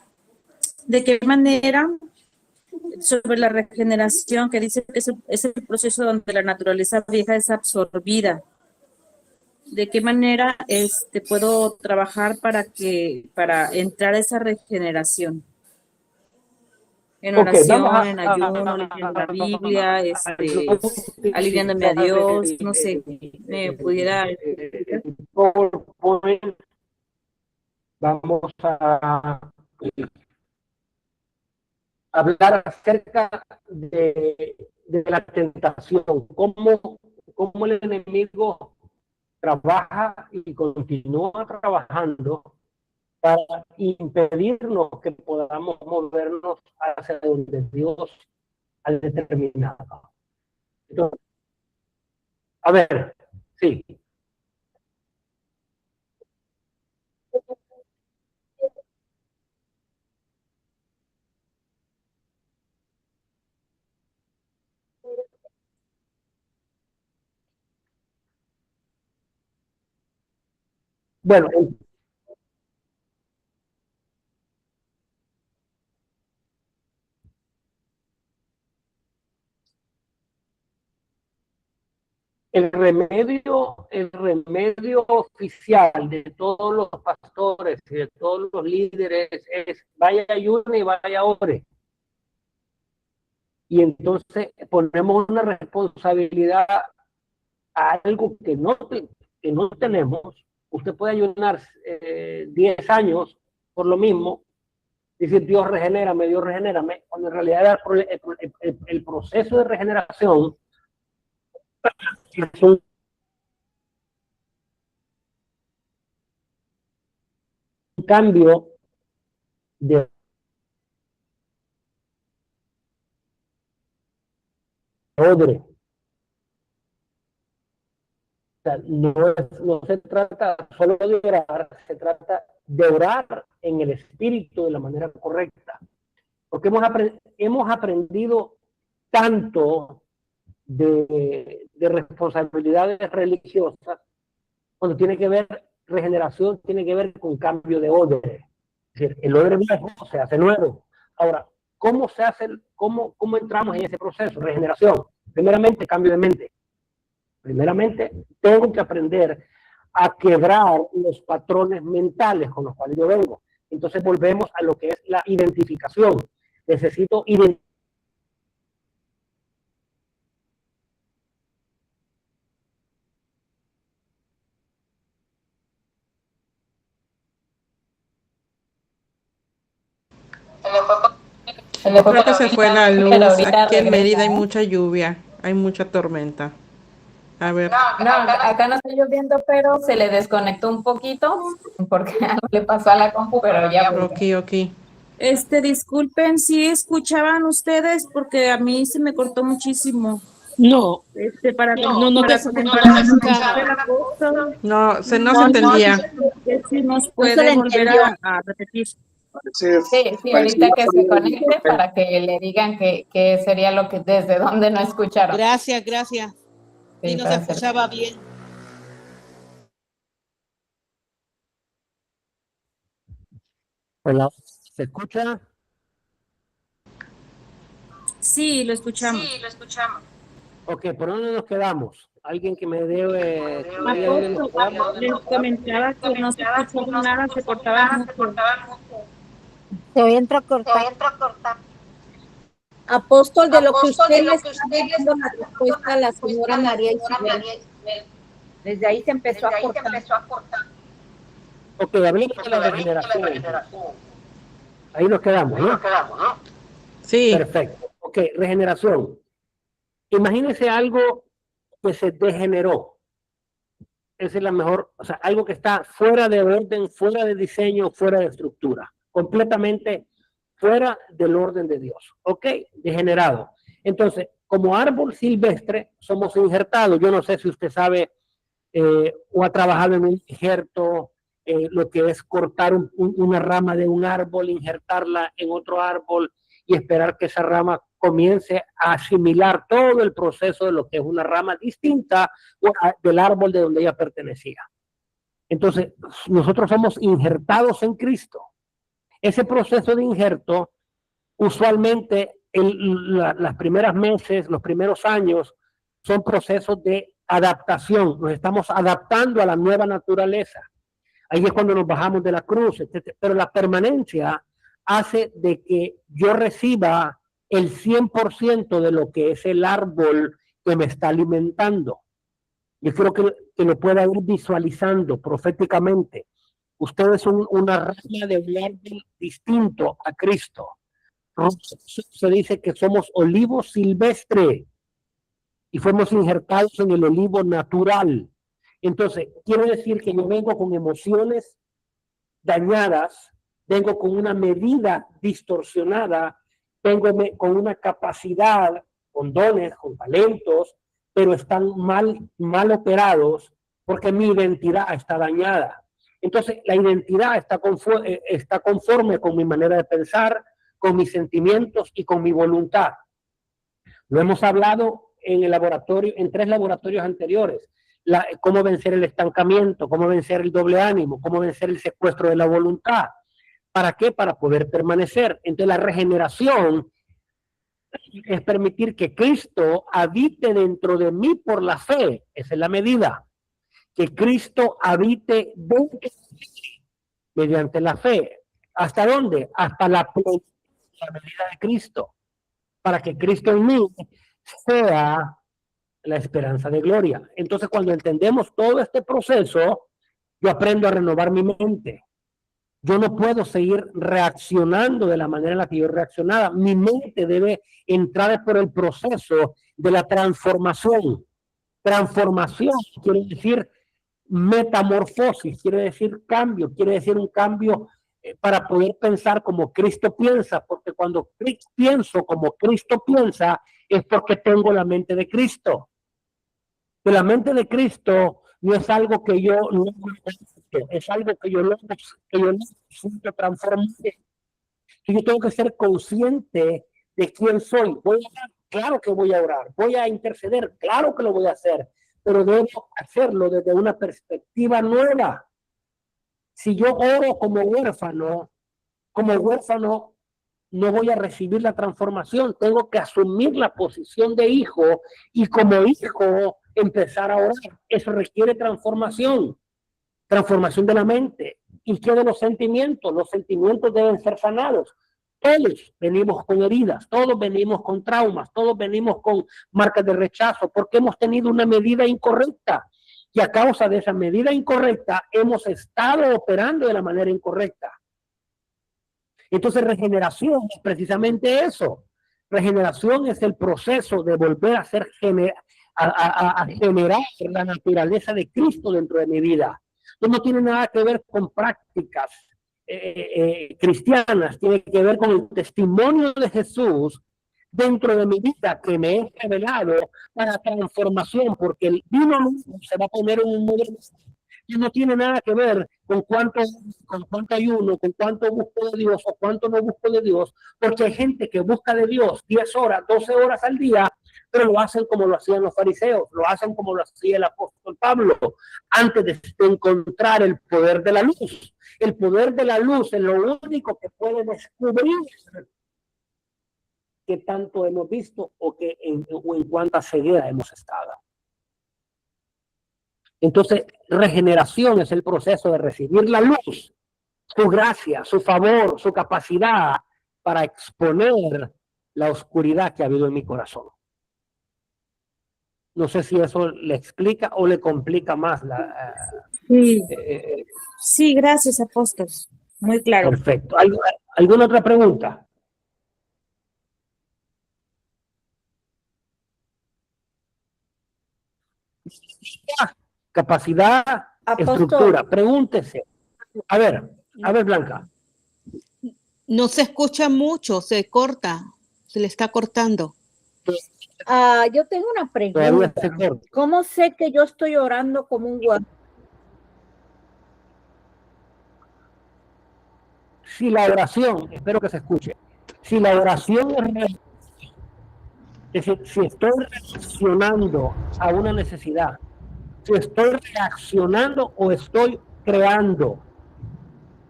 [SPEAKER 5] qué manera sobre la regeneración que dice que es el proceso donde la naturaleza vieja es absorbida? ¿De qué manera puedo trabajar para entrar a esa regeneración? En
[SPEAKER 1] Okay,
[SPEAKER 5] oración, en ayuno, leyendo la Biblia, alineándome a Dios, no sé, me pudiera...
[SPEAKER 1] Vamos a hablar acerca de la tentación, cómo el enemigo trabaja y continúa trabajando para impedirnos que podamos movernos hacia donde Dios ha determinado. Entonces, a ver, sí. Bueno, el remedio oficial de todos los pastores y de todos los líderes es vaya ayune y vaya ore. Y entonces ponemos una responsabilidad a algo que no tenemos. Usted puede ayunar 10 años por lo mismo, decir Dios regenérame, cuando en realidad el proceso de regeneración es un cambio de odre. sea, no se trata solo de orar, se trata de orar en el espíritu de la manera correcta. Porque hemos aprendido tanto de responsabilidades religiosas cuando tiene que ver, regeneración tiene que ver con cambio de odre. Es decir, el odre viejo se hace nuevo. Ahora, ¿cómo se hace, cómo entramos en ese proceso? Regeneración. Primeramente, cambio de mente. Primeramente, tengo que aprender a quebrar los patrones mentales con los cuales yo vengo. Entonces volvemos a lo que es la identificación. Necesito identificar.
[SPEAKER 6] Yo creo que se fue la luz.
[SPEAKER 4] pero ahorita
[SPEAKER 6] Aquí en Mérida hay
[SPEAKER 4] regresa.
[SPEAKER 6] mucha lluvia, hay mucha tormenta. A ver,
[SPEAKER 4] No, acá no está lloviendo, pero se le desconectó un poquito porque algo le pasó a la compu, pero ya volvió.
[SPEAKER 6] ok.
[SPEAKER 5] Disculpen, si escuchaban ustedes, porque a mí se me cortó muchísimo.
[SPEAKER 1] No,
[SPEAKER 5] Para
[SPEAKER 1] no te
[SPEAKER 5] escuchaba.
[SPEAKER 6] No se entendía.
[SPEAKER 5] Si nos puede volver a repetir.
[SPEAKER 4] Sí, ahorita que se conecte para que le digan que sería lo que, desde donde no escucharon.
[SPEAKER 7] Gracias.
[SPEAKER 4] Sí,
[SPEAKER 7] Y no se
[SPEAKER 4] para hacer-
[SPEAKER 7] escuchaba bien.
[SPEAKER 1] Hola, ¿se escucha?
[SPEAKER 5] Sí, lo escuchamos.
[SPEAKER 1] Ok, ¿por dónde nos quedamos? ¿Alguien que me debe?
[SPEAKER 5] Les comentaba que no se escuchaba nada, se cortaba mucho.
[SPEAKER 8] Se oye entrecortado. Apóstol, de lo que usted le está dando la respuesta a la señora María Isabel. Desde ahí se empezó a cortar.
[SPEAKER 1] Ok, hablemos de la regeneración. Ahí nos quedamos, ¿no?
[SPEAKER 6] Sí,
[SPEAKER 1] Perfecto. Ok, regeneración. Imagínese algo que se degeneró. Esa es la mejor, o sea, algo que está fuera de orden, fuera de diseño, fuera de estructura. Completamente fuera del orden de Dios. Ok, degenerado. Entonces, como árbol silvestre, somos injertados. Yo no sé si usted sabe o ha trabajado en un injerto, lo que es cortar una rama de un árbol, injertarla en otro árbol y esperar que esa rama comience a asimilar todo el proceso de lo que es una rama distinta del árbol de donde ella pertenecía. Entonces, nosotros somos injertados en Cristo. Ese proceso de injerto, usualmente las primeras meses, los primeros años, son procesos de adaptación. Nos estamos adaptando a la nueva naturaleza. Ahí es cuando nos bajamos de la cruz, etc. Pero la permanencia hace de que yo reciba el 100% de lo que es el árbol que me está alimentando. Yo creo que lo pueda ir visualizando proféticamente. Ustedes son una rama de un árbol distinto a Cristo. Se dice que somos olivos silvestre y fuimos injertados en el olivo natural. Entonces, quiere decir que yo vengo con emociones dañadas, vengo con una medida distorsionada, vengo con una capacidad, con dones, con talentos, pero están mal operados porque mi identidad está dañada. Entonces, la identidad está conforme con mi manera de pensar, con mis sentimientos y con mi voluntad. Lo hemos hablado en el laboratorio, en 3 laboratorios anteriores. Cómo vencer el estancamiento, cómo vencer el doble ánimo, cómo vencer el secuestro de la voluntad. ¿Para qué? Para poder permanecer. Entonces, la regeneración es permitir que Cristo habite dentro de mí por la fe. Esa es la medida. Que Cristo habite dentro de mí mediante la fe. ¿Hasta dónde? Hasta la medida de Cristo. Para que Cristo en mí sea la esperanza de gloria. Entonces, cuando entendemos todo este proceso, yo aprendo a renovar mi mente. Yo no puedo seguir reaccionando de la manera en la que yo reaccionaba. Mi mente debe entrar por el proceso de la transformación. Transformación quiere decir metamorfosis, quiere decir cambio, quiere decir un cambio para poder pensar como Cristo piensa, porque cuando pienso como Cristo piensa, es porque tengo la mente de Cristo. De la mente de Cristo no es algo que yo no es algo que yo necesito transformar. Y yo tengo que ser consciente de quién soy. Voy a orar, claro que voy a orar. Voy a interceder, claro que lo voy a hacer, pero debo hacerlo desde una perspectiva nueva. Si yo oro como huérfano no voy a recibir la transformación. Tengo que asumir la posición de hijo y como hijo empezar a orar. Eso requiere transformación de la mente. ¿Y qué de los sentimientos? Los sentimientos deben ser sanados. Todos venimos con heridas, todos venimos con traumas, todos venimos con marcas de rechazo, porque hemos tenido una medida incorrecta. Y a causa de esa medida incorrecta, hemos estado operando de la manera incorrecta. Entonces, regeneración es precisamente eso. Regeneración es el proceso de volver a ser a generar la naturaleza de Cristo dentro de mi vida. No tiene nada que ver con prácticas cristianas, tiene que ver con el testimonio de Jesús dentro de mi vida que me es revelado para transformación, porque el vino nuevo se va a poner en un modelo y no tiene nada que ver con cuánto ayuno, con cuánto busco de Dios o cuánto no busco de Dios, porque hay gente que busca de Dios 10 horas, 12 horas al día, pero lo hacen como lo hacían los fariseos, lo hacen como lo hacía el apóstol Pablo, antes de encontrar el poder de la luz. El poder de la luz es lo único que puede descubrir qué tanto hemos visto o en cuánta ceguera hemos estado. Entonces, regeneración es el proceso de recibir la luz, su gracia, su favor, su capacidad para exponer la oscuridad que ha habido en mi corazón. No sé si eso le explica o le complica más la...
[SPEAKER 5] Sí, sí, gracias, apóstol. Muy claro.
[SPEAKER 1] Perfecto. ¿Alguna otra pregunta? Capacidad,
[SPEAKER 8] Apóstol.
[SPEAKER 1] estructura. Pregúntese. A ver, Blanca.
[SPEAKER 7] No se escucha mucho, se corta, se le está cortando.
[SPEAKER 8] Yo tengo una
[SPEAKER 1] Todavía
[SPEAKER 8] pregunta.
[SPEAKER 1] se corta.
[SPEAKER 8] ¿Cómo sé que yo estoy orando como un huérfano?
[SPEAKER 1] Si la oración, espero que se escuche, si la oración es decir, si estoy reaccionando a una necesidad, si estoy reaccionando o estoy creando,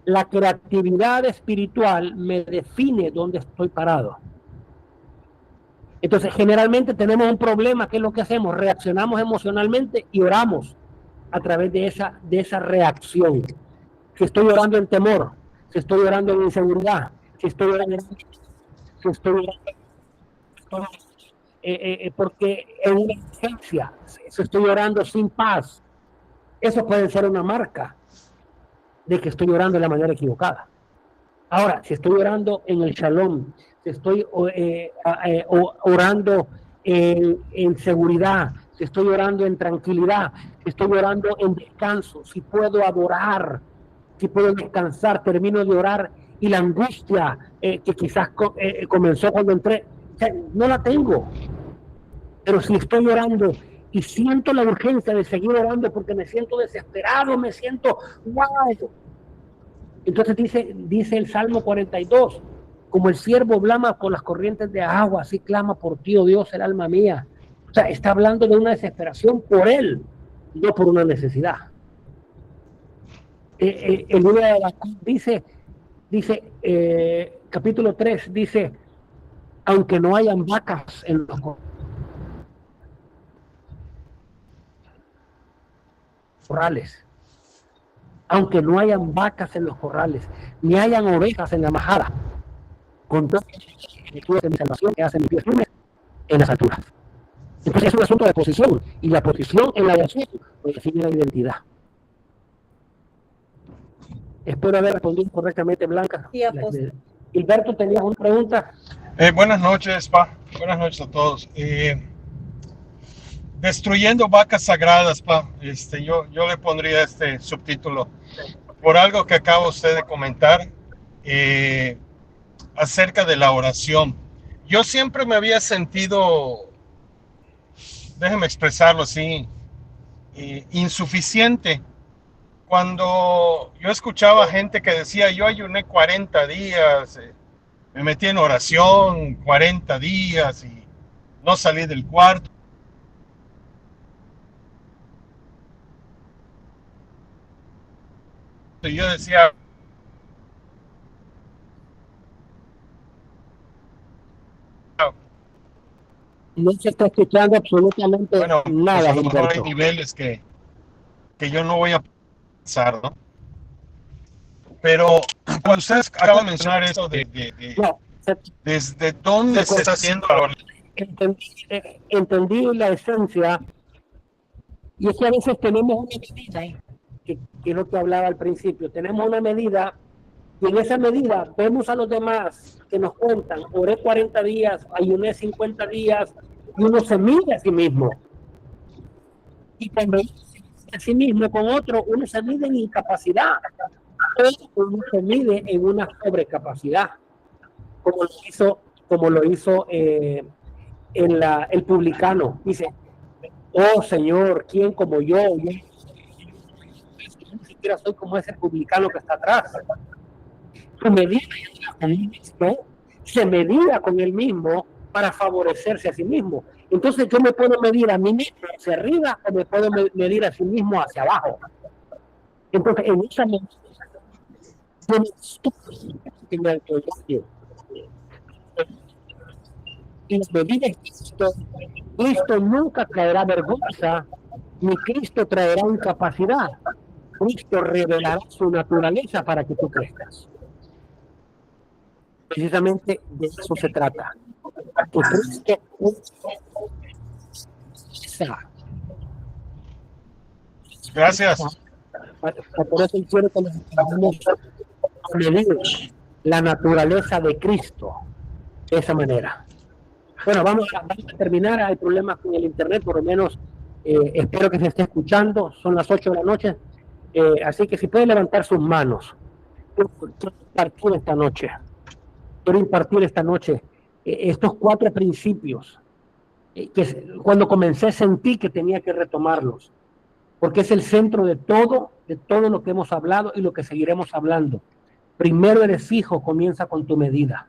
[SPEAKER 1] la creatividad espiritual me define dónde estoy parado. Entonces, generalmente tenemos un problema, ¿qué es lo que hacemos? Reaccionamos emocionalmente y oramos a través de esa reacción. Si estoy orando en temor, si estoy orando en inseguridad, si estoy orando porque en una emergencia, si estoy orando sin paz, eso puede ser una marca de que estoy orando de la manera equivocada. Ahora, si estoy orando en el shalom, si estoy orando en seguridad, si estoy orando en tranquilidad, si estoy orando en descanso, si puedo adorar, si puedo descansar, termino de orar y la angustia que quizás comenzó cuando entré, o sea, no la tengo. Pero si estoy orando y siento la urgencia de seguir orando porque me siento desesperado, me siento wow. Entonces dice el Salmo 42, como el siervo blama por las corrientes de agua, así clama por ti, oh Dios, el alma mía. O sea, está hablando de una desesperación por él, no por una necesidad. El libro de Habacuc dice capítulo 3, dice, aunque no hayan vacas en los corrales, aunque no hayan vacas en los corrales, ni hayan ovejas en la majada, con todas las mi salvación que hacen mis pies firmes en las alturas. Entonces es un asunto de posición, y la posición en la oración define la identidad. Espero haber respondido correctamente, Blanca.
[SPEAKER 8] Sí, apóstol.
[SPEAKER 1] Gilberto, ¿tenías una pregunta?
[SPEAKER 9] Buenas noches, Pa. Buenas noches a todos. Destruyendo vacas sagradas, Pa. Yo le pondría este subtítulo por algo que acaba usted de comentar acerca de la oración. Yo siempre me había sentido, déjeme expresarlo así, insuficiente. Cuando yo escuchaba gente que decía, yo ayuné 40 días, me metí en oración 40 días y no salí del cuarto. Y yo decía,
[SPEAKER 1] No se está escuchando absolutamente
[SPEAKER 9] bueno, pues
[SPEAKER 1] nada,
[SPEAKER 9] a lo mejor hay
[SPEAKER 1] Gilberto.
[SPEAKER 9] niveles que yo no voy a pasar, ¿no? Pero cuando ustedes acaban de mencionar eso
[SPEAKER 1] No,
[SPEAKER 9] desde dónde se está haciendo ahora.
[SPEAKER 1] entendí la esencia, y es que a veces tenemos una medida, que es lo que hablaba al principio, tenemos una medida, y en esa medida vemos a los demás que nos cuentan, oré 40 días, ayuné 50 días, y uno se mide a sí mismo. Y cuando a sí mismo con otro, uno se mide en incapacidad, o uno se mide en una sobrecapacidad, como lo hizo el publicano. Dice, oh Señor, ¿quién como yo? Yo ni siquiera soy como ese publicano que está atrás. Se medía con él mismo para favorecerse a sí mismo. Entonces yo me puedo medir a mí mismo hacia arriba o me puedo medir a sí mismo hacia abajo. Entonces en esa medida y las medidas Cristo nunca traerá vergüenza, ni Cristo traerá incapacidad. Cristo revelará su naturaleza para que tú crezcas. Precisamente de eso se trata. Que Cristo
[SPEAKER 9] Gracias.
[SPEAKER 1] por eso quiero que nos medir la naturaleza de Cristo de esa manera. Bueno, vamos a terminar. Hay problemas con el internet, por lo menos espero que se esté escuchando. Son las 8 de la noche, así que si pueden levantar sus manos. Quiero impartir esta noche estos 4 principios que cuando comencé sentí que tenía que retomarlos, porque es el centro de todo lo que hemos hablado y lo que seguiremos hablando. Primero eres hijo, comienza con tu medida.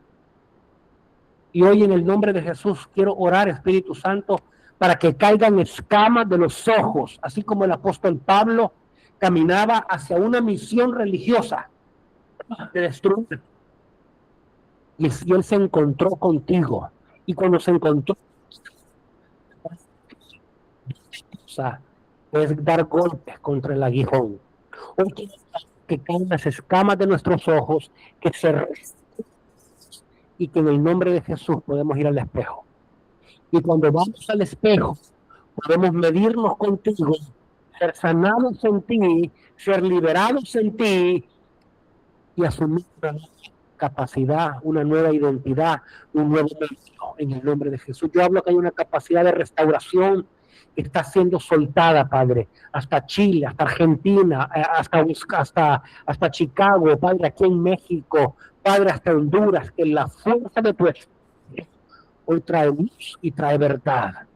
[SPEAKER 1] Y hoy en el nombre de Jesús quiero orar, Espíritu Santo, para que caigan escamas de los ojos, así como el apóstol Pablo caminaba hacia una misión religiosa de destruir. Y él se encontró contigo. Y cuando se encontró, es dar golpes contra el aguijón. Hoy que caigan las escamas de nuestros ojos, que se y que en el nombre de Jesús podemos ir al espejo. Y cuando vamos al espejo, podemos medirnos contigo, ser sanados en ti, ser liberados en ti y asumir una nueva capacidad, una nueva identidad, un nuevo medio en el nombre de Jesús. Yo hablo que hay una capacidad de restauración que está siendo soltada, Padre, hasta Chile, hasta Argentina, hasta Chicago, Padre, aquí en México, Padre, hasta Honduras, que la fuerza de tu Espíritu hoy trae luz y trae verdad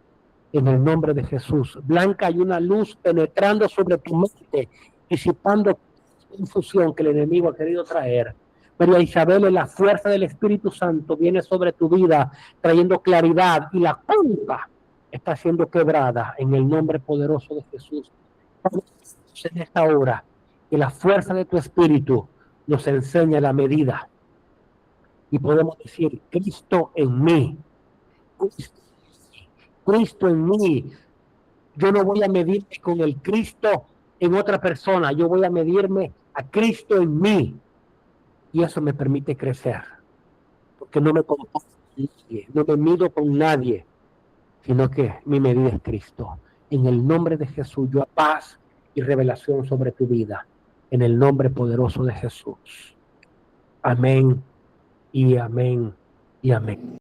[SPEAKER 1] en el nombre de Jesús. Blanca, hay una luz penetrando sobre tu mente, disipando la confusión que el enemigo ha querido traer. María Isabel, la fuerza del Espíritu Santo viene sobre tu vida, trayendo claridad, y la culpa está siendo quebrada en el nombre poderoso de Jesús. En esta hora, que la fuerza de tu Espíritu nos enseña la medida. Y podemos decir, Cristo en mí. Cristo en mí. Yo no voy a medirme con el Cristo en otra persona. Yo voy a medirme a Cristo en mí. Y eso me permite crecer. Porque no me comparo con nadie, no me mido con nadie, sino que mi medida es Cristo. En el nombre de Jesús, yo paz y revelación sobre tu vida. En el nombre poderoso de Jesús. Amén y amén y amén.